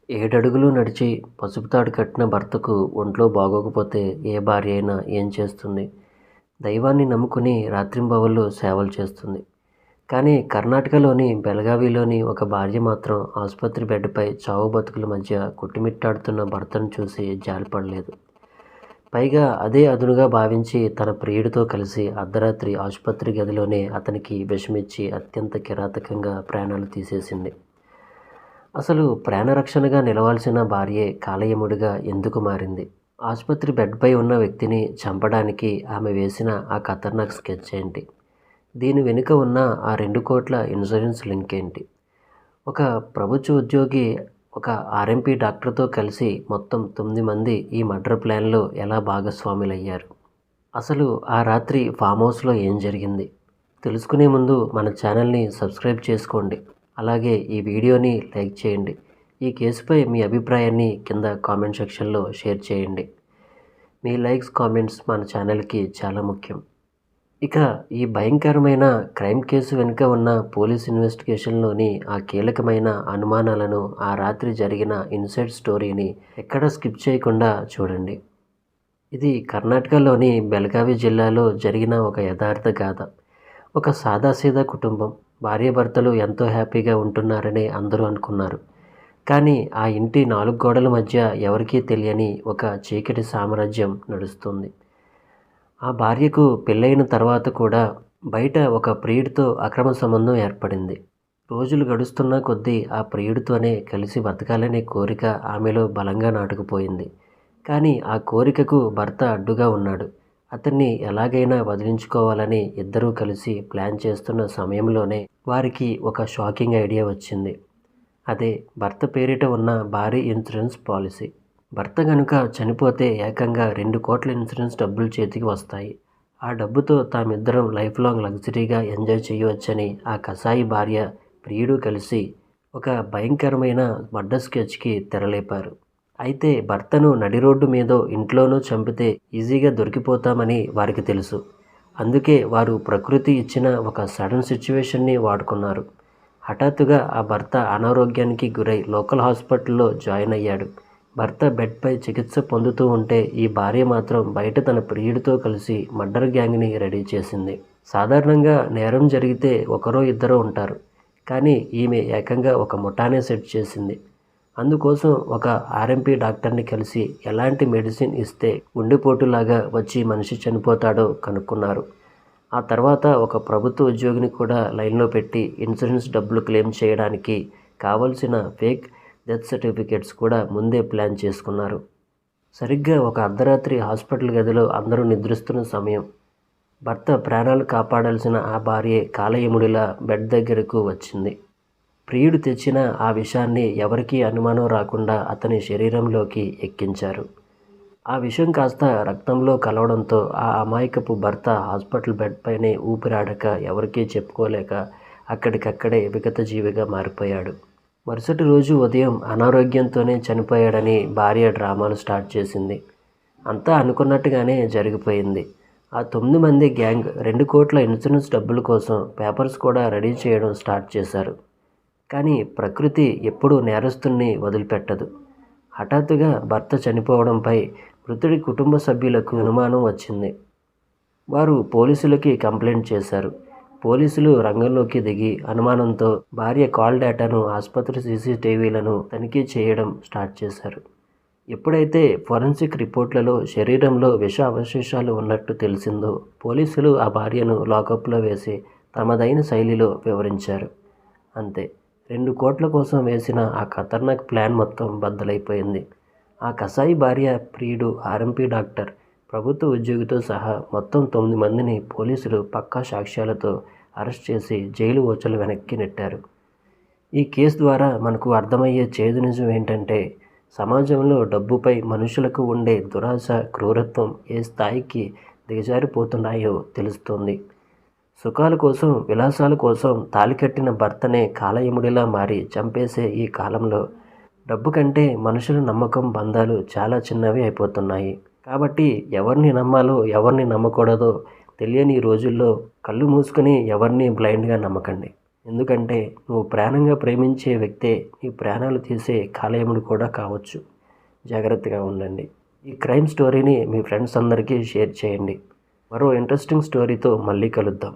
ఏడడుగులు నడిచి పసుపు తాడు కట్టిన భర్తకు ఒంట్లో బాగోకపోతే ఏ భార్య అయినా ఏం చేస్తుంది? దైవాన్ని నమ్ముకుని రాత్రింబవళ్ళు సేవలు చేస్తుంది. కానీ కర్ణాటకలోని బెళగావిలోని ఒక భార్య మాత్రం ఆసుపత్రి బెడ్పై చావు బతుకుల మధ్య కొట్టుమిట్టాడుతున్న భర్తను చూసి జాలిపడలేదు. పైగా అదే అదునుగా భావించి తన ప్రియుడితో కలిసి అర్ధరాత్రి ఆసుపత్రి గదిలోనే అతనికి విషమిచ్చి అత్యంత కిరాతకంగా ప్రాణాలు తీసేసింది. అసలు ప్రాణరక్షణగా నిలవాల్సిన భార్యే కాలయముడిగా ఎందుకు మారింది? ఆసుపత్రి బెడ్పై ఉన్న వ్యక్తిని చంపడానికి ఆమె వేసిన ఆ ఖతర్నాక్ స్కెచ్ ఏంటి? దీని వెనుక ఉన్న ఆ 2 కోట్ల ఇన్సూరెన్స్ లింక్ ఏంటి? ఒక ప్రభుత్వ ఉద్యోగి ఒక ఆర్ఎంపీ డాక్టర్తో కలిసి మొత్తం 9 మంది ఈ మర్డర్ ప్లాన్లో ఎలా భాగస్వాములయ్యారు? అసలు ఆ రాత్రి ఫామ్ హౌస్లో ఏం జరిగింది? తెలుసుకునే ముందు మన ఛానల్ని సబ్స్క్రైబ్ చేసుకోండి. అలాగే ఈ వీడియోని లైక్ చేయండి. ఈ కేసుపై మీ అభిప్రాయాన్ని కింద కామెంట్ సెక్షన్లో షేర్ చేయండి. మీ లైక్స్, కామెంట్స్ మన ఛానల్కి చాలా ముఖ్యం. ఇక ఈ భయంకరమైన క్రైమ్ కేసు వెనుక ఉన్న పోలీస్ ఇన్వెస్టిగేషన్లోని ఆ కీలకమైన అనుమానాలను, ఆ రాత్రి జరిగిన ఇన్సైడ్ స్టోరీని ఎక్కడ స్కిప్ చేయకుండా చూడండి. ఇది కర్ణాటకలోని బెళగావి జిల్లాలో జరిగిన ఒక యథార్థ గాథ. ఒక సాదాసీదా కుటుంబం, భార్యాభర్తలు ఎంతో హ్యాపీగా ఉంటున్నారని అందరూ అనుకున్నారు. కానీ ఆ ఇంటి 4 గోడల మధ్య ఎవరికీ తెలియని ఒక చీకటి సామ్రాజ్యం నడుస్తుంది. ఆ భార్యకు పెళ్ళైన తర్వాత కూడా బయట ఒక ప్రియుడితో అక్రమ సంబంధం ఏర్పడింది. రోజులు గడుస్తున్న కొద్దీ ఆ ప్రియుడితోనే కలిసి బతకాలనే కోరిక ఆమెలో బలంగా నాటుకుపోయింది. కానీ ఆ కోరికకు భర్త అడ్డుగా ఉన్నాడు. అతన్ని ఎలాగైనా వదిలించుకోవాలని ఇద్దరూ కలిసి ప్లాన్ చేస్తున్న సమయంలోనే వారికి ఒక షాకింగ్ ఐడియా వచ్చింది. అదే భర్త పేరిట ఉన్న భారీ ఇన్సూరెన్స్ పాలసీ. భర్త గనుక చనిపోతే ఏకంగా 2 కోట్ల ఇన్సూరెన్స్ డబ్బులు చేతికి వస్తాయి. ఆ డబ్బుతో తామిద్దరం లైఫ్ లాంగ్ లగ్జరీగా ఎంజాయ్ చేయవచ్చని ఆ కసాయి భార్య, ప్రియుడు కలిసి ఒక భయంకరమైన మర్డర్ స్కెచ్కి తెరలేపారు. అయితే భర్తను నడి రోడ్డు మీదో ఇంట్లోనూ చంపితే ఈజీగా దొరికిపోతామని వారికి తెలుసు. అందుకే వారు ప్రకృతి ఇచ్చిన ఒక సడన్ సిచ్యువేషన్ని వాడుకున్నారు. హఠాత్తుగా ఆ భర్త అనారోగ్యానికి గురై లోకల్ హాస్పిటల్లో జాయిన్ అయ్యాడు. భర్త బెడ్పై చికిత్స పొందుతూ ఉంటే ఈ భార్య మాత్రం బయట తన ప్రియుడితో కలిసి మర్డర్ గ్యాంగ్ని రెడీ చేసింది. సాధారణంగా నేరం జరిగితే ఒకరో ఇద్దరో ఉంటారు. కానీ ఈమె ఏకంగా ఒక ముఠానే సెట్ చేసింది. అందుకోసం ఒక ఆర్ఎంపీ డాక్టర్ని కలిసి ఎలాంటి మెడిసిన్ ఇస్తే గుండెపోటులాగా వచ్చి మనిషి చనిపోతాడో కనుక్కున్నారు. ఆ తర్వాత ఒక ప్రభుత్వ ఉద్యోగిని కూడా లైన్లో పెట్టి ఇన్సూరెన్స్ డబ్బులు క్లెయిమ్ చేయడానికి కావలసిన ఫేక్ డెత్ సర్టిఫికేట్స్ కూడా ముందే ప్లాన్ చేసుకున్నారు. సరిగ్గా ఒక అర్ధరాత్రి హాస్పిటల్ గదిలో అందరూ నిద్రిస్తున్న సమయం, భర్త ప్రాణాలు కాపాడాల్సిన ఆ భార్యే కాలయముడిలా బెడ్ దగ్గరకు వచ్చింది. ప్రియుడు తెచ్చిన ఆ విషాన్ని ఎవరికీ అనుమానం రాకుండా అతని శరీరంలోకి ఎక్కించారు. ఆ విషం కాస్త రక్తంలో కలవడంతో ఆ అమాయకపు భర్త హాస్పిటల్ బెడ్ పైనే ఊపిరాడక ఎవరికీ చెప్పుకోలేక అక్కడికక్కడే విగతజీవిగా మారిపోయాడు. మరుసటి రోజు ఉదయం అనారోగ్యంతోనే చనిపోయాడని భార్య డ్రామాలు స్టార్ట్ చేసింది. అంతా అనుకున్నట్టుగానే జరిగిపోయింది. ఆ 9 మంది గ్యాంగ్ 2 కోట్ల ఇన్సూరెన్స్ డబ్బుల కోసం పేపర్స్ కూడా రెడీ చేయడం స్టార్ట్ చేశారు. కానీ ప్రకృతి ఎప్పుడూ నేరస్తుల్ని వదిలిపెట్టదు. హఠాత్తుగా భర్త చనిపోవడంపై మృతుడి కుటుంబ సభ్యులకు అనుమానం వచ్చింది. వారు పోలీసులకి కంప్లైంట్ చేశారు. పోలీసులు రంగంలోకి దిగి అనుమానంతో భార్య కాల్ డేటాను, ఆసుపత్రి సీసీటీవీలను తనిఖీ చేయడం స్టార్ట్ చేశారు. ఎప్పుడైతే ఫోరెన్సిక్ రిపోర్ట్లలో శరీరంలో విష అవశేషాలు ఉన్నట్టు తెలిసిందో పోలీసులు ఆ భార్యను లాకప్లో వేసి తమదైన శైలిలో వివరించారు. అంతే, 2 కోట్ల కోసం వేసిన ఆ ఖతర్నాక్ ప్లాన్ మొత్తం బద్దలైపోయింది. ఆ కసాయి భార్య, ప్రియుడు, ఆర్ఎంపీ డాక్టర్, ప్రభుత్వ ఉద్యోగితో సహా మొత్తం 9 మందిని పోలీసులు పక్కా సాక్ష్యాలతో అరెస్ట్ చేసి జైలు ఊచలు వెనక్కి నెట్టారు. ఈ కేసు ద్వారా మనకు అర్థమయ్యే చేదు నిజం ఏంటంటే సమాజంలో డబ్బుపై మనుషులకు ఉండే దురాశ, క్రూరత్వం ఏ స్థాయికి దిగజారిపోతున్నాయో తెలుస్తోంది. సుఖాల కోసం, విలాసాల కోసం తాళికట్టిన భర్తనే కాలయముడిలా మారి చంపేసే ఈ కాలంలో డబ్బు కంటే మనుషుల నమ్మకం, బంధాలు చాలా చిన్నవి అయిపోతున్నాయి. కాబట్టి ఎవరిని నమ్మాలో ఎవరిని నమ్మకూడదో తెలియని రోజుల్లో కళ్ళు మూసుకొని ఎవరిని బ్లైండ్గా నమ్మకండి. ఎందుకంటే నువ్వు ప్రాణంగా ప్రేమించే వ్యక్తే నీ ప్రాణాలు తీసే కాలయముడు కూడా కావచ్చు. జాగ్రత్తగా ఉండండి. ఈ క్రైమ్ స్టోరీని మీ ఫ్రెండ్స్ అందరికీ షేర్ చేయండి. మరో ఇంట్రెస్టింగ్ స్టోరీతో మళ్ళీ కలుద్దాం.